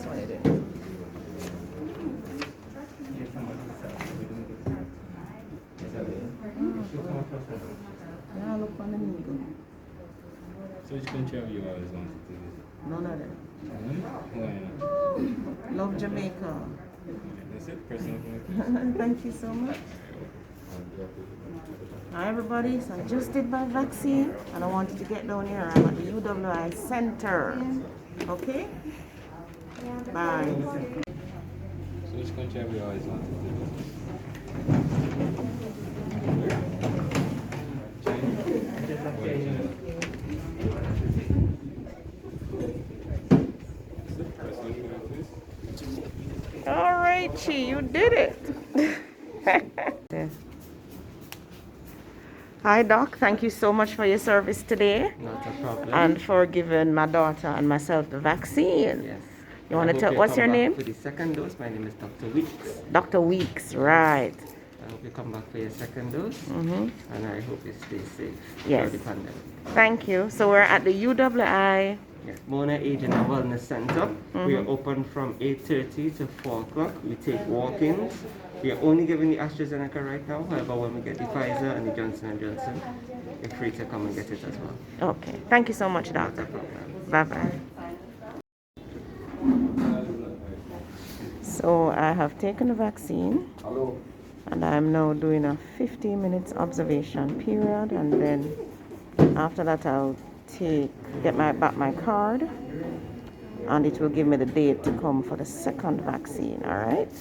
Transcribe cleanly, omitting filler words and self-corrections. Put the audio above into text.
Yeah, look on the needle. So which country have you always wanted to visit? None of them. Why not? Love Jamaica. That's it, personal point. Thank you so much. Hi everybody, so I just did my vaccine and I wanted to get down here. I'm at the UWI Center. Okay? Bye. So which country have you always wanted to visit? China? Why China? That's it, personal point, please. All right, Chi, you did it. Hi, Doc. Thank you so much for your service today. Not a problem. And for giving my daughter and myself the vaccine. Yes. You want to I tell, hope what's come your back name? For the second dose, my name is Dr. Weeks. Dr. Weeks, right. I hope you come back for your second dose, and I hope you stay safe Yes. through the pandemic. Thank you. So we're at the UWI. Yes, Mona Aging and Wellness Center. We are open from 8:30 to 4 o'clock. We take walk-ins. We are only giving the AstraZeneca right now. However, when we get the Pfizer and the Johnson & Johnson, you're free to come and get it as well. Okay. Thank you so much, Doc. Not a problem. Bye-bye. So I have taken the vaccine. Hello. And I'm now doing a 15 minutes observation period, and then after that I'll get back my card, and it will give me the date to come for the second vaccine. All right.